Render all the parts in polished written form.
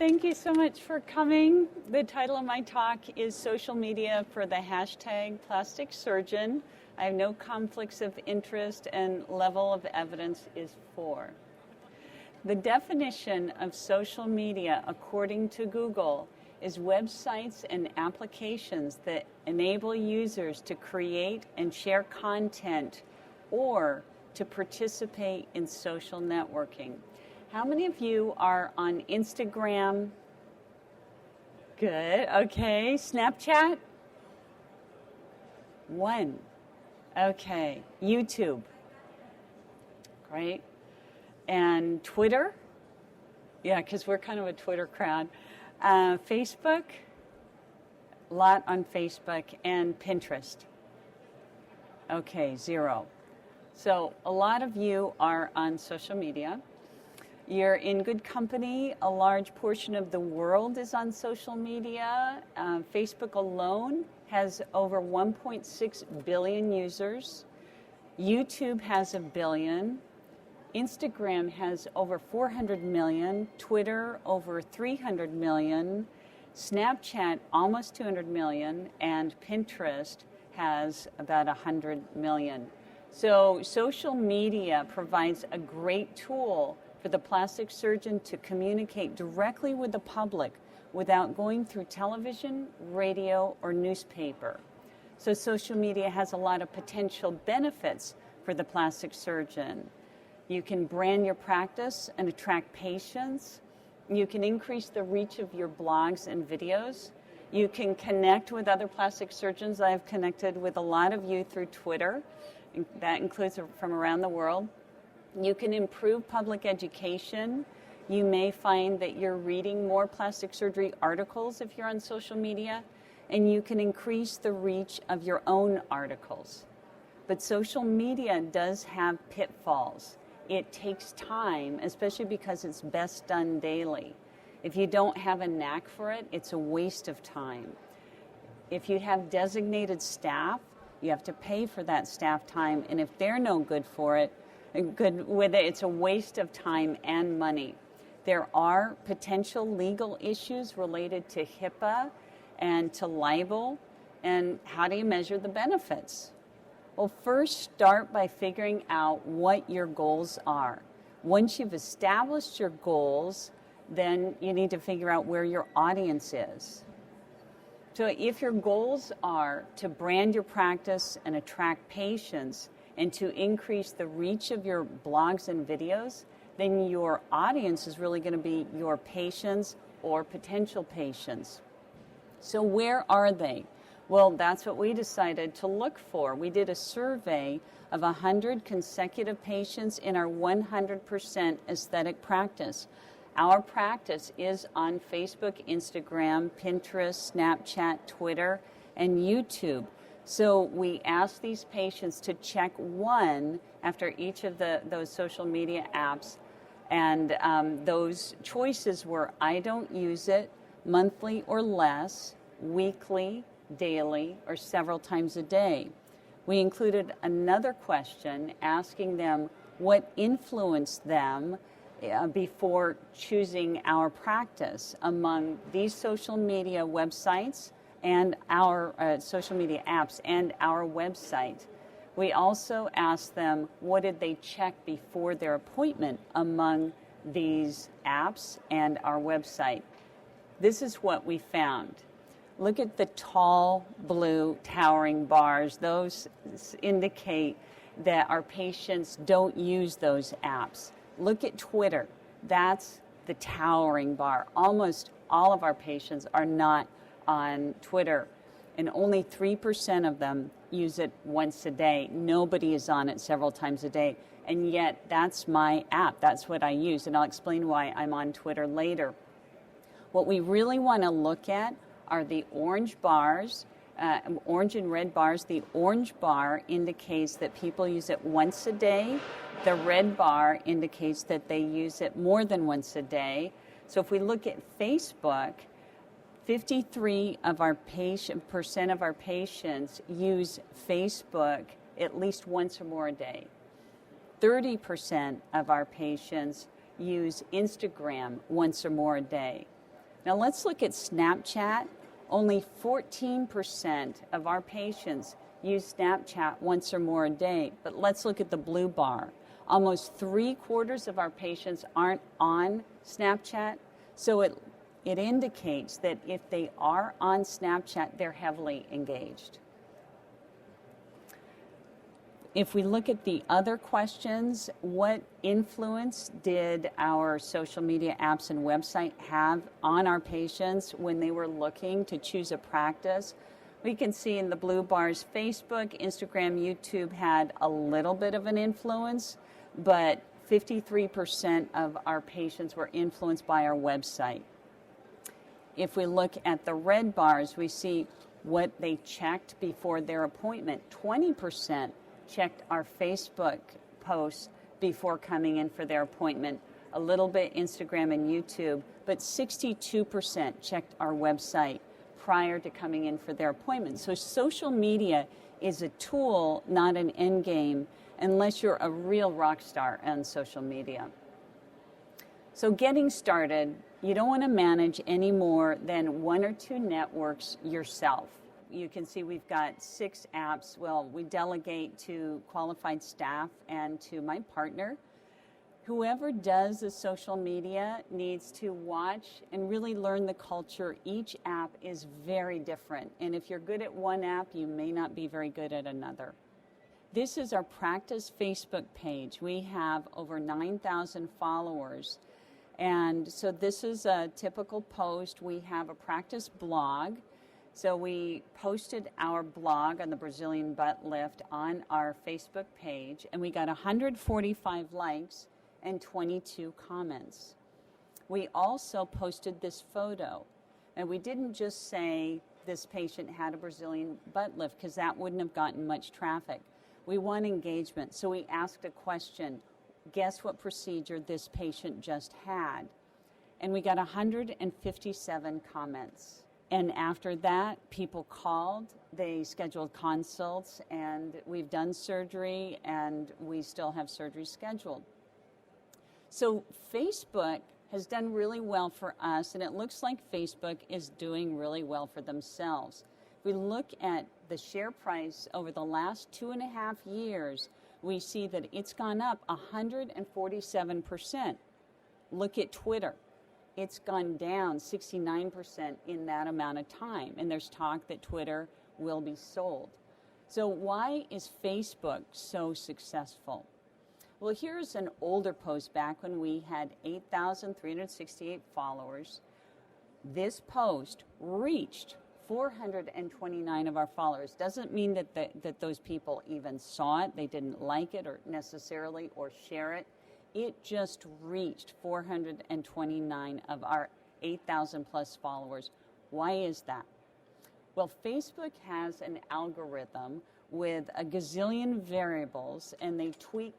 thank you so much for coming. The title of my talk is Social Media for the Hashtag Plastic Surgeon. I have no conflicts of interest and level of evidence is 4. The definition of social media, according to Google, is websites and applications that enable users to create and share content or to participate in social networking. How many of you are on Instagram? Good, okay. Snapchat? 1. Okay. YouTube? Great. And Twitter? Yeah, because we're kind of a Twitter crowd. Facebook? A lot on Facebook. And Pinterest? Okay, 0. So a lot of you are on social media. You're in good company. A large portion of the world is on social media. Facebook alone has over 1.6 billion users. YouTube has 1 billion. Instagram has over 400 million. Twitter over 300 million. Snapchat almost 200 million. And Pinterest has about 100 million. So social media provides a great tool for the plastic surgeon to communicate directly with the public without going through television, radio, or newspaper. So social media has a lot of potential benefits for the plastic surgeon. You can brand your practice and attract patients. You can increase the reach of your blogs and videos. You can connect with other plastic surgeons. I've connected with a lot of you through Twitter. That includes from around the world. You can improve public education. You may find that you're reading more plastic surgery articles if you're on social media, and you can increase the reach of your own articles. But social media does have pitfalls. It takes time, especially because it's best done daily. If you don't have a knack for it, it's a waste of time. If you have designated staff, you have to pay for that staff time, and if they're no good for it, it's a waste of time and money. There are potential legal issues related to HIPAA and to libel, and how do you measure the benefits? Well, first start by figuring out what your goals are. Once you've established your goals, then you need to figure out where your audience is. So if your goals are to brand your practice and attract patients and to increase the reach of your blogs and videos, then your audience is really going to be your patients or potential patients. So where are they? Well, that's what we decided to look for. We did a survey of 100 consecutive patients in our 100% aesthetic practice. Our practice is on Facebook, Instagram, Pinterest, Snapchat, Twitter, and YouTube. So we asked these patients to check one after each of those social media apps, and those choices were I don't use it, monthly or less, weekly, daily, or several times a day. We included another question asking them what influenced them before choosing our practice among these social media websites and our social media apps and our website. We also asked them what did they check before their appointment among these apps and our website. This is what we found. Look at the tall blue towering bars. Those indicate that our patients don't use those apps. Look at Twitter. That's the towering bar. Almost all of our patients are not on Twitter, and only 3% of them use it once a day. Nobody is on it several times a day, and yet that's my app. That's what I use, and I'll explain why I'm on Twitter later. What we really want to look at are the orange bars, orange and red bars. The orange bar indicates that people use it once a day. The red bar indicates that they use it more than once a day. So if we look at Facebook, 53% of our patients use Facebook at least once or more a day. 30% of our patients use Instagram once or more a day. Now let's look at Snapchat. Only 14% of our patients use Snapchat once or more a day, but let's look at the blue bar. Almost 3/4 of our patients aren't on Snapchat, so it indicates that if they are on Snapchat, they're heavily engaged. If we look at the other questions, what influence did our social media apps and website have on our patients when they were looking to choose a practice? We can see in the blue bars, Facebook, Instagram, YouTube had a little bit of an influence, but 53% of our patients were influenced by our website. If we look at the red bars, we see what they checked before their appointment. 20% checked our Facebook posts before coming in for their appointment, a little bit Instagram and YouTube, but 62% checked our website prior to coming in for their appointment. So social media is a tool, not an end game, unless you're a real rock star on social media. So getting started, you don't want to manage any more than 1 or 2 networks yourself. You can see we've got 6 apps. Well, we delegate to qualified staff and to my partner. Whoever does the social media needs to watch and really learn the culture. Each app is very different. And if you're good at one app, you may not be very good at another. This is our practice Facebook page. We have over 9,000 followers. And so this is a typical post. We have a practice blog. So we posted our blog on the Brazilian butt lift on our Facebook page, and we got 145 likes and 22 comments. We also posted this photo, and we didn't just say this patient had a Brazilian butt lift because that wouldn't have gotten much traffic. We want engagement, so we asked a question. Guess what procedure this patient just had? And we got 157 comments. And after that, people called, they scheduled consults, and we've done surgery, and we still have surgery scheduled. So Facebook has done really well for us, and it looks like Facebook is doing really well for themselves. If we look at the share price over the last 2.5 years, we see that it's gone up 147%. Look at Twitter. It's gone down 69% in that amount of time, and there's talk that Twitter will be sold. So why is Facebook so successful? Well, here's an older post back when we had 8,368 followers. This post reached 429 of our followers. Doesn't mean that those people even saw it, they didn't like it or necessarily or share it. It just reached 429 of our 8,000 plus followers. Why is that? Well, Facebook has an algorithm with a gazillion variables, and they tweak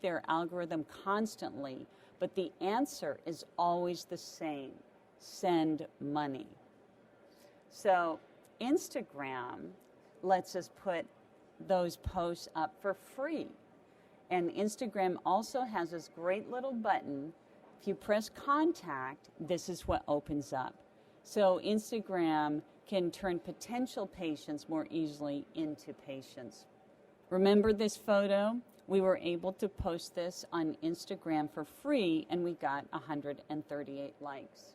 their algorithm constantly, but the answer is always the same: send money. So Instagram lets us put those posts up for free. And Instagram also has this great little button. If you press contact, this is what opens up. So Instagram can turn potential patients more easily into patients. Remember this photo? We were able to post this on Instagram for free, and we got 138 likes.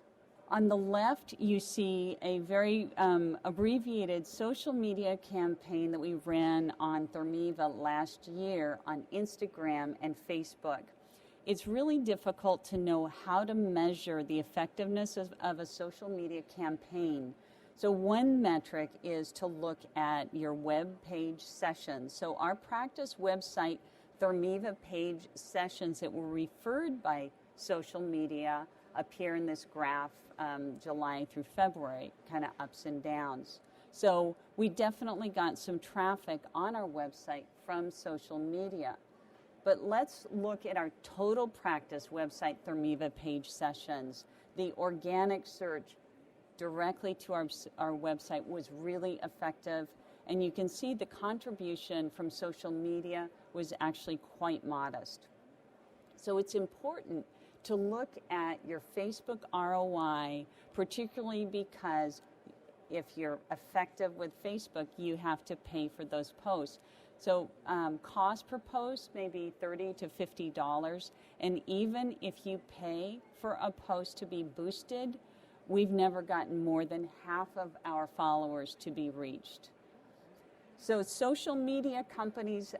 On the left, you see a very abbreviated social media campaign that we ran on Thermiva last year on Instagram and Facebook. It's really difficult to know how to measure the effectiveness of a social media campaign. So one metric is to look at your web page sessions. So our practice website, Thermiva page sessions that were referred by social media, appear in this graph, July through February, kind of ups and downs. So we definitely got some traffic on our website from social media. But let's look at our total practice website, Thermiva page sessions. The organic search directly to our website was really effective, and you can see the contribution from social media was actually quite modest. So it's important to look at your Facebook ROI, particularly because if you're effective with Facebook, you have to pay for those posts. So cost per post may be $30 to $50, and even if you pay for a post to be boosted, we've never gotten more than half of our followers to be reached. So social media companies,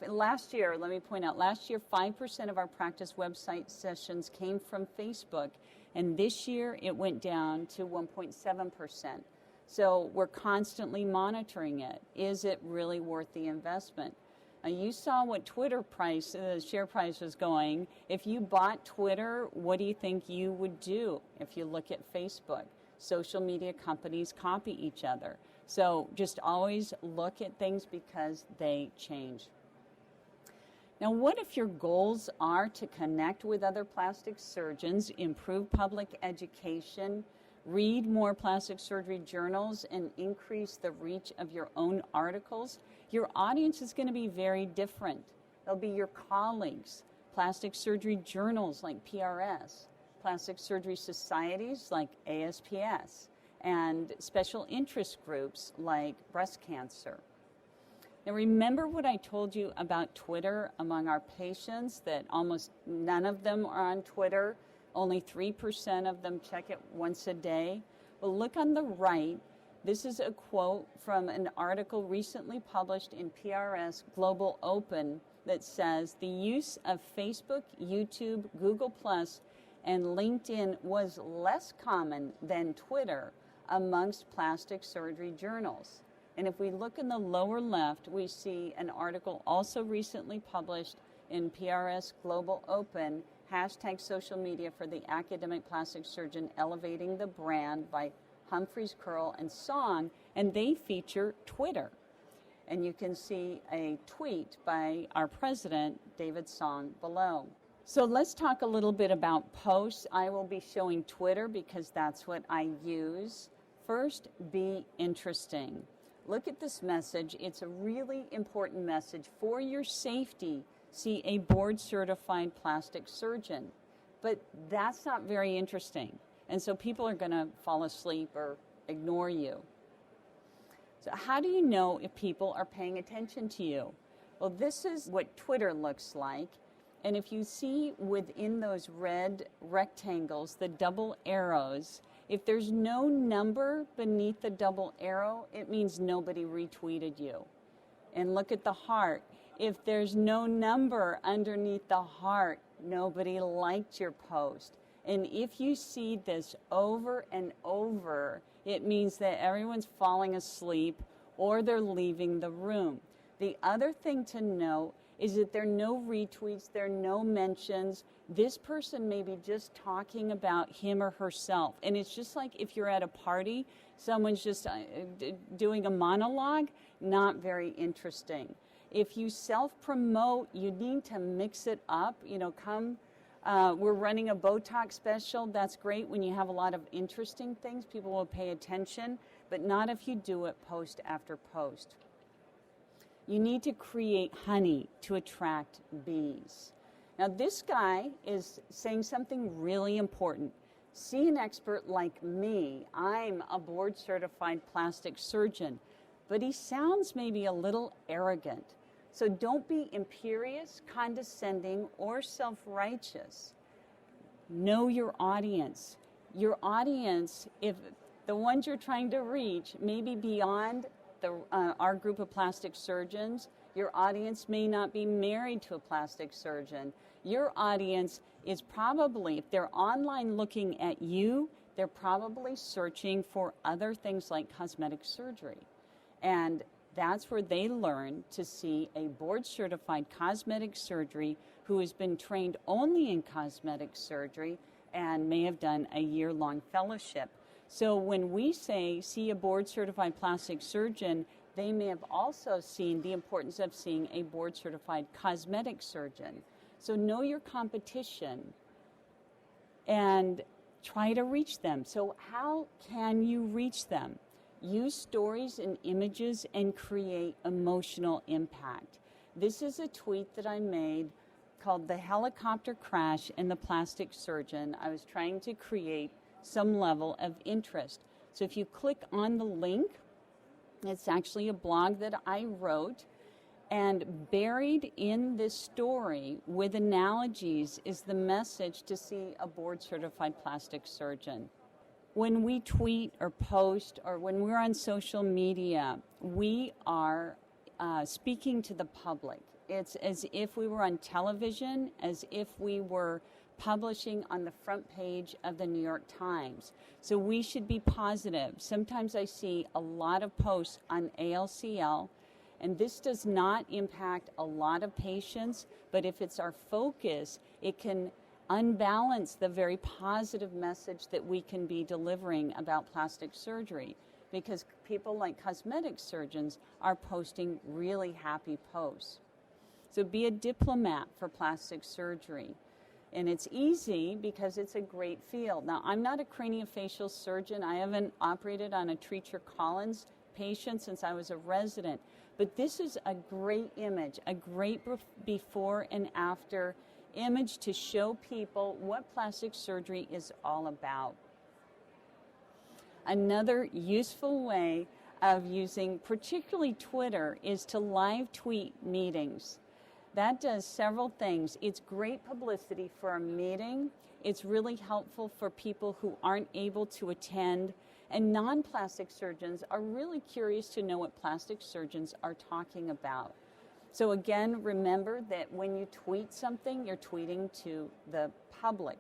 last year, let me point out, last year 5% of our practice website sessions came from Facebook, and this year it went down to 1.7%. So we're constantly monitoring it. Is it really worth the investment? Now you saw what Twitter price, the share price was going. If you bought Twitter, what do you think you would do if you look at Facebook? Social media companies copy each other. So just always look at things because they change. Now, what if your goals are to connect with other plastic surgeons, improve public education, read more plastic surgery journals, and increase the reach of your own articles? Your audience is going to be very different. They'll be your colleagues, plastic surgery journals like PRS, plastic surgery societies like ASPS, and special interest groups like breast cancer. Now remember what I told you about Twitter among our patients, that almost none of them are on Twitter. Only 3% of them check it once a day. Well, look on the right. This is a quote from an article recently published in PRS Global Open that says the use of Facebook, YouTube, Google+, and LinkedIn was less common than Twitter amongst plastic surgery journals. And if we look in the lower left, we see an article also recently published in PRS Global Open, hashtag social media for the academic plastic surgeon elevating the brand by Humphreys, Curl, and Song, and they feature Twitter. And you can see a tweet by our president, David Song, below. So let's talk a little bit about posts. I will be showing Twitter because that's what I use. First, be interesting. Look at this message. It's a really important message. For your safety, see a board-certified plastic surgeon. But that's not very interesting. And so people are going to fall asleep or ignore you. So how do you know if people are paying attention to you? Well, this is what Twitter looks like. And if you see within those red rectangles, the double arrows, if there's no number beneath the double arrow, it means nobody retweeted you. And look at the heart. If there's no number underneath the heart, nobody liked your post. And if you see this over and over, it means that everyone's falling asleep or they're leaving the room. The other thing to note is that there are no retweets, there are no mentions. This person may be just talking about him or herself. And it's just like if you're at a party, someone's just doing a monologue, not very interesting. If you self-promote, you need to mix it up. We're running a Botox special. That's great when you have a lot of interesting things. People will pay attention, but not if you do it post after post. You need to create honey to attract bees. Now this guy is saying something really important. See an expert like me. I'm a board-certified plastic surgeon, but he sounds maybe a little arrogant. So don't be imperious, condescending, or self-righteous. Know your audience. Your audience, if the ones you're trying to reach, may be beyond our group of plastic surgeons. Your audience may not be married to a plastic surgeon. Your audience is probably, if they're online looking at you, they're probably searching for other things like cosmetic surgery. And that's where they learn to see a board-certified cosmetic surgery who has been trained only in cosmetic surgery and may have done a year-long fellowship. So when we say see a board-certified plastic surgeon, they may have also seen the importance of seeing a board-certified cosmetic surgeon. So know your competition and try to reach them. So how can you reach them? Use stories and images and create emotional impact. This is a tweet that I made called The Helicopter Crash and the Plastic Surgeon. I was trying to create some level of interest. So if you click on the link, it's actually a blog that I wrote, and buried in this story with analogies is the message to see a board-certified plastic surgeon. When we tweet or post or when we're on social media, we are speaking to the public. It's as if we were on television, as if we were publishing on the front page of the New York Times. So we should be positive. Sometimes I see a lot of posts on ALCL, and this does not impact a lot of patients, but if it's our focus, it can unbalance the very positive message that we can be delivering about plastic surgery, because people like cosmetic surgeons are posting really happy posts. So be a diplomat for plastic surgery. And it's easy because it's a great field. Now, I'm not a craniofacial surgeon. I haven't operated on a Treacher Collins patient since I was a resident. But this is a great image, a great before and after image to show people what plastic surgery is all about. Another useful way of using particularly Twitter is to live tweet meetings. That does several things. It's great publicity for a meeting. It's really helpful for people who aren't able to attend. And non-plastic surgeons are really curious to know what plastic surgeons are talking about. So again, remember that when you tweet something, you're tweeting to the public.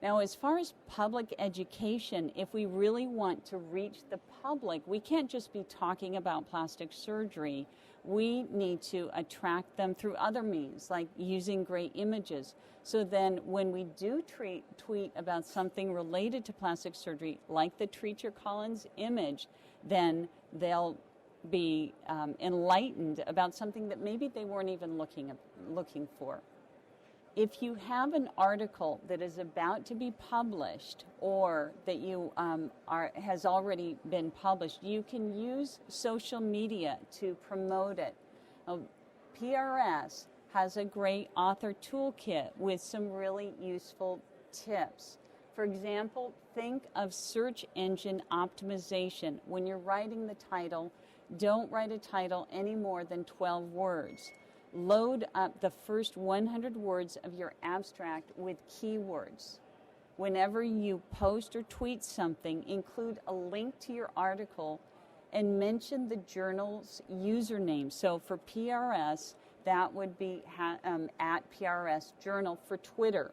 Now, as far as public education, if we really want to reach the public, we can't just be talking about plastic surgery. We need to attract them through other means, like using great images. So then when we do tweet about something related to plastic surgery, like the Treacher Collins image, then they'll be enlightened about something that maybe they weren't even looking for. If you have an article that is about to be published or that you has already been published, you can use social media to promote it. PRS has a great author toolkit with some really useful tips. For example, think of search engine optimization. When you're writing the title, don't write a title any more than 12 words. Load up the first 100 words of your abstract with keywords. Whenever you post or tweet something, include a link to your article and mention the journal's username. So for PRS, that would be at PRS Journal. For Twitter,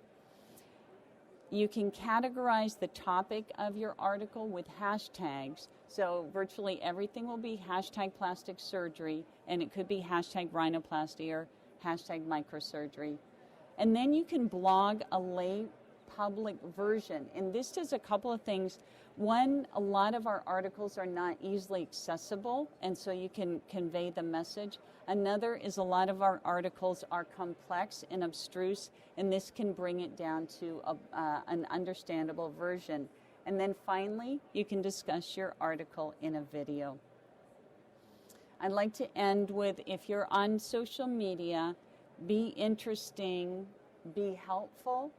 you can categorize the topic of your article with hashtags. So virtually everything will be hashtag plastic surgery, and it could be hashtag rhinoplasty or hashtag microsurgery. And then you can blog a lay public version. And this does a couple of things. One, a lot of our articles are not easily accessible, and so you can convey the message. Another is a lot of our articles are complex and abstruse, and this can bring it down to an understandable version. And then finally, you can discuss your article in a video. I'd like to end with, if you're on social media, be interesting, be helpful,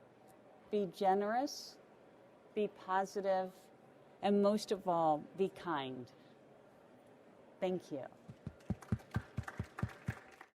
be generous, be positive, and most of all, be kind. Thank you.